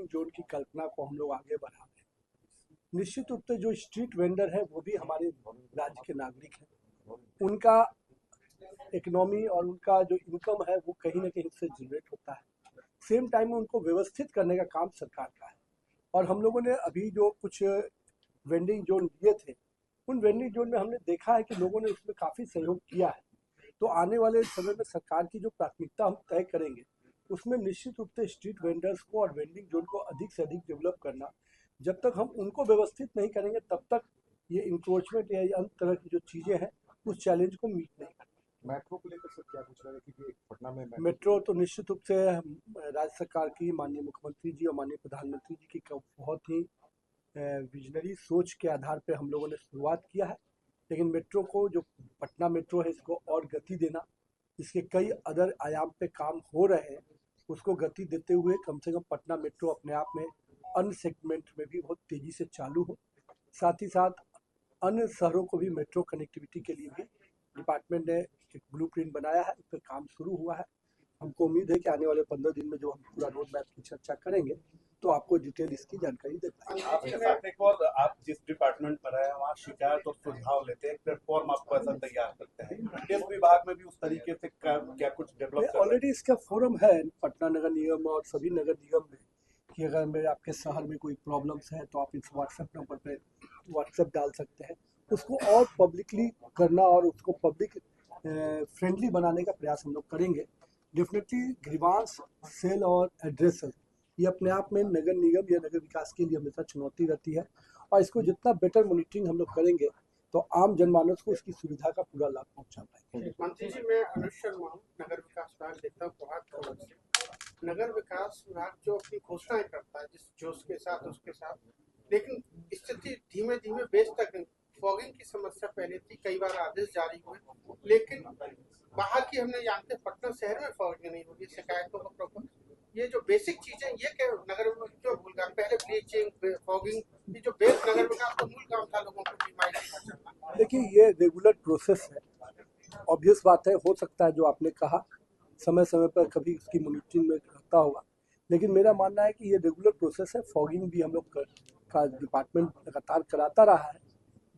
Vending zone की कल्पना को हम लोग आगे बढ़ा रहे हैं। निश्चित रूप से जो स्ट्रीट वेंडर है वो भी हमारे राज्य के नागरिक हैं। उनका इकोनॉमी और उनका जो इनकम है वो कहीं ना कहीं से जनरेट होता है। सेम टाइम में उनको व्यवस्थित करने का काम सरकार का है। और हम लोगों ने अभी जो कुछ वेंडिंग जोन दिए थे, उन वेंडिंग जोन में हमने देखा है कि लोगों ने उसमें काफ़ी सहयोग किया है। तो आने वाले समय में सरकार की जो प्राथमिकता हम तय करेंगे, उसमें निश्चित रूप से स्ट्रीट वेंडर्स को और वेंडिंग जोन को अधिक से अधिक डेवलप करना। जब तक हम उनको व्यवस्थित नहीं करेंगे तब तक ये इंक्रोचमेंट या अन्य तरह की जो चीज़ें हैं उस चैलेंज को मीट नहीं कर। मेट्रो को लेकर सर क्या कुछ लगा कि पटना में मेट्रो तो निश्चित रूप से राज्य सरकार की, माननीय मुख्यमंत्री जी और माननीय प्रधानमंत्री जी की बहुत ही विजनरी सोच के आधार पे हम लोगों ने शुरुआत किया है। लेकिन मेट्रो को, जो पटना मेट्रो है, इसको और गति देना, इसके कई अदर आयाम पे काम हो रहे हैं, उसको गति देते हुए कम से कम पटना मेट्रो अपने आप में अन्य सेगमेंट में भी बहुत तेज़ी से चालू हो। साथ ही साथ अन्य शहरों को भी मेट्रो कनेक्टिविटी के लिए भी डिपार्टमेंट ने एक ब्लूप्रिंट बनाया है, उस पर काम शुरू हुआ है। हमको उम्मीद है कि आने वाले 15 दिन में जो हम पूरा रोड मैप की चर्चा करेंगे तो आपको डिटेल इसकी जानकारी दे पाएंगे। आपके साथ एक और, आप जिस डिपार्टमेंट में रहे वहाँ शिकायत और सुझाव लेते हैं, प्लेटफॉर्म आपको ऐसा तैयार करते हैं, इस विभाग में भी उस तरीके से क्या कुछ डेवलप? ऑलरेडी इसका फोरम है पटना नगर निगम और सभी नगर निगम में, कि अगर मेरे आपके शहर में कोई प्रॉब्लम्स है तो आप इस व्हाट्सएप नंबर पे व्हाट्सएप डाल सकते हैं। उसको और पब्लिकली करना और उसको पब्लिक फ्रेंडली बनाने का प्रयास हम लोग करेंगे। डेफिनेटली ग्रीवांस सेल और एड्रेस ये अपने आप में नगर निगम या नगर विकास के लिए हमेशा चुनौती रहती है, और इसको जितना बेटर मॉनिटरिंग हम लोग करेंगे तो आम जनमानस को इसकी सुविधा का पूरा लाभ पहुंचा पाएंगे। मंत्री जी, मैं अनुज शर्मा हूँ, नगर विकास विभाग देखता हूँ प्रभात खबर से। नगर विकास विभाग जो अपनी घोषणाएं करता है जिस जोश के साथ उसके साथ, लेकिन स्थिति धीमे धीमे बेस तक, फॉगिंग की समस्या पहले थी, कई बार आदेश जारी हुए, लेकिन बाहर की हमने जानते पटना शहर में फॉगिंग नहीं होगी, शिकायतों का प्रॉपर ये जो बेसिक चीजें ये क्या नगर में क्यों भूल गया? पहले ब्लीचिंग, फॉगिंग, ये जो बेस नगर विकास का मूल काम था लोगों को बीमारी। देखिए, ये रेगुलर प्रोसेस है। ऑब्वियस बात है, हो सकता है जो आपने कहा समय समय पर कभी उसकी मॉनिटरिंग में रहता होगा, लेकिन मेरा मानना है कि ये रेगुलर प्रोसेस है। फॉगिंग भी हम लोग का डिपार्टमेंट लगातार कराता रहा है।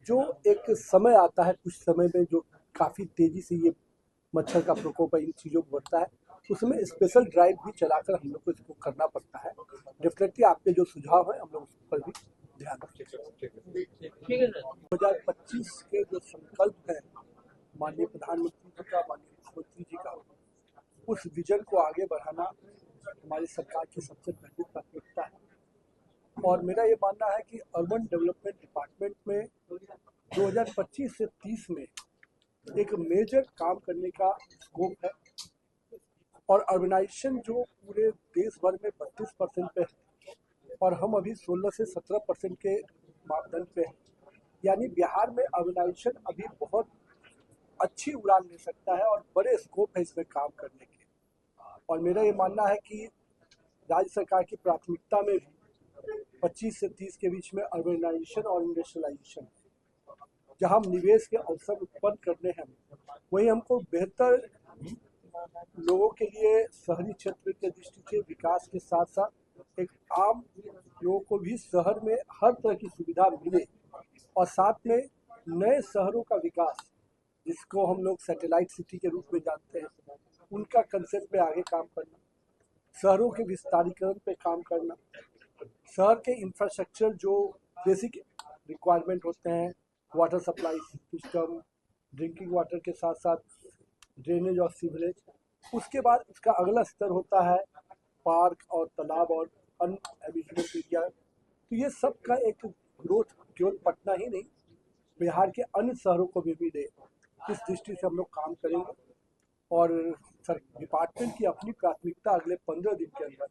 जो एक समय आता है कुछ समय में जो काफ़ी तेज़ी से ये मच्छर का प्रकोप इन चीज़ों को बढ़ता है, उसमें स्पेशल ड्राइव भी चलाकर हम लोग को इसको करना पड़ता है। डेफिनेटली आपके जो सुझाव है हम लोग उस पर भी ध्यान रखेंगे। 2025 के जो संकल्प है माननीय प्रधानमंत्री जी का, माननीय मुख्यमंत्री जी का, उस विजन को आगे बढ़ाना हमारी सरकार की सबसे पहली प्राथमिकता है। और मेरा ये मानना है कि अर्बन डेवलपमेंट डिपार्टमेंट में 2025 से 30 में एक मेजर काम करने का स्कोप है। और अर्बनाइजेशन जो पूरे देश भर में 32% पे है और हम अभी 16 से 17% के मापदंड पे हैं, यानी बिहार में अर्बनाइजेशन अभी बहुत अच्छी उड़ान ले सकता है और बड़े स्कोप है इसमें काम करने के। और मेरा ये मानना है कि राज्य सरकार की प्राथमिकता में भी 25 से 30 के बीच में अर्बनाइजेशन और इंडस्ट्रियलाइजेशन, जहां हम निवेश के अवसर उत्पन्न करने हैं, वहीं हमको बेहतर लोगों के लिए शहरी क्षेत्र के दृष्टि से विकास के साथ साथ एक आम लोगों को भी शहर में हर तरह की सुविधा मिले, और साथ में नए शहरों का विकास, जिसको हम लोग सैटेलाइट सिटी के रूप में जानते हैं, उनका कंसेप्ट पे आगे काम करना, शहरों के विस्तारीकरण पे काम करना, शहर के इंफ्रास्ट्रक्चर जो बेसिक रिक्वायरमेंट होते हैं, water supply system, drinking water के साथ साथ ड्रेनेज और सीवरेज, उसके बाद उसका अगला स्तर होता है पार्क और तालाब और अन्य एम्यूजमेंट एरिया। तो ये सब का एक ग्रोथ केवल पटना ही नहीं, बिहार के अन्य शहरों को भी मिले, इस दृष्टि से हम लोग काम करेंगे। और सर, डिपार्टमेंट की अपनी प्राथमिकता अगले 15 दिन के अंदर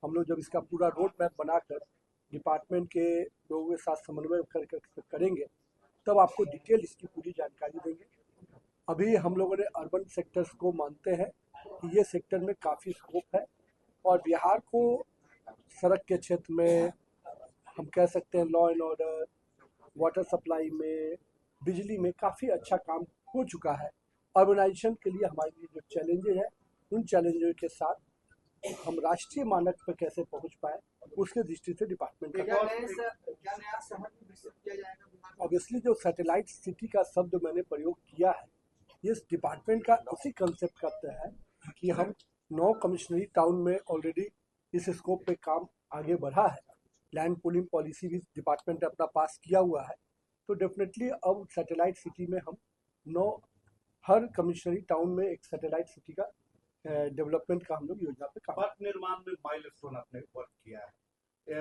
हम लोग जब इसका पूरा रोड मैप बनाकर डिपार्टमेंट के लोगों के साथ समन्वय करेंगे, तब आपको डिटेल इसकी पूरी जानकारी देंगे। अभी हम लोगों ने अर्बन सेक्टर्स को मानते हैं कि ये सेक्टर में काफ़ी स्कोप है, और बिहार को सड़क के क्षेत्र में, हम कह सकते हैं law and order, water supply में, बिजली में काफ़ी अच्छा काम हो चुका है। अर्बनाइजेशन के लिए हमारे लिए जो चैलेंजेज हैं, उन चैलेंजेस के साथ हम राष्ट्रीय मानक पर कैसे पहुंच पाए, उसके दृष्टि से डिपार्टमेंट का क्या नया शहर विकसित किया जाएगा? ऑब्वियसली जो सैटेलाइट सिटी का शब्द मैंने प्रयोग किया है, ये डिपार्टमेंट का उसी कंसेप्ट का है कि हम 9 कमिश्नरी टाउन में ऑलरेडी इस स्कोप पे काम आगे बढ़ा है। लैंड पूलिंग पॉलिसी भी डिपार्टमेंट ने अपना पास किया हुआ है। तो डेफिनेटली अब सैटेलाइट सिटी में हम 9 हर कमिश्नरी टाउन में एक सैटेलाइट सिटी का डेवलपमेंट का हम लोग योजना पे काम। पथ निर्माण में माइलस्टोन आपने वर्क किया है, ये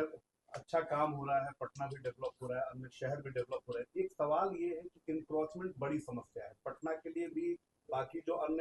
अच्छा काम हो रहा है, पटना भी डेवलप हो रहा है, अन्य शहर भी डेवलप हो रहे हैं। एक सवाल ये है कि इंक्रोचमेंट बड़ी समस्या है पटना के लिए भी, बाकी जो अन्य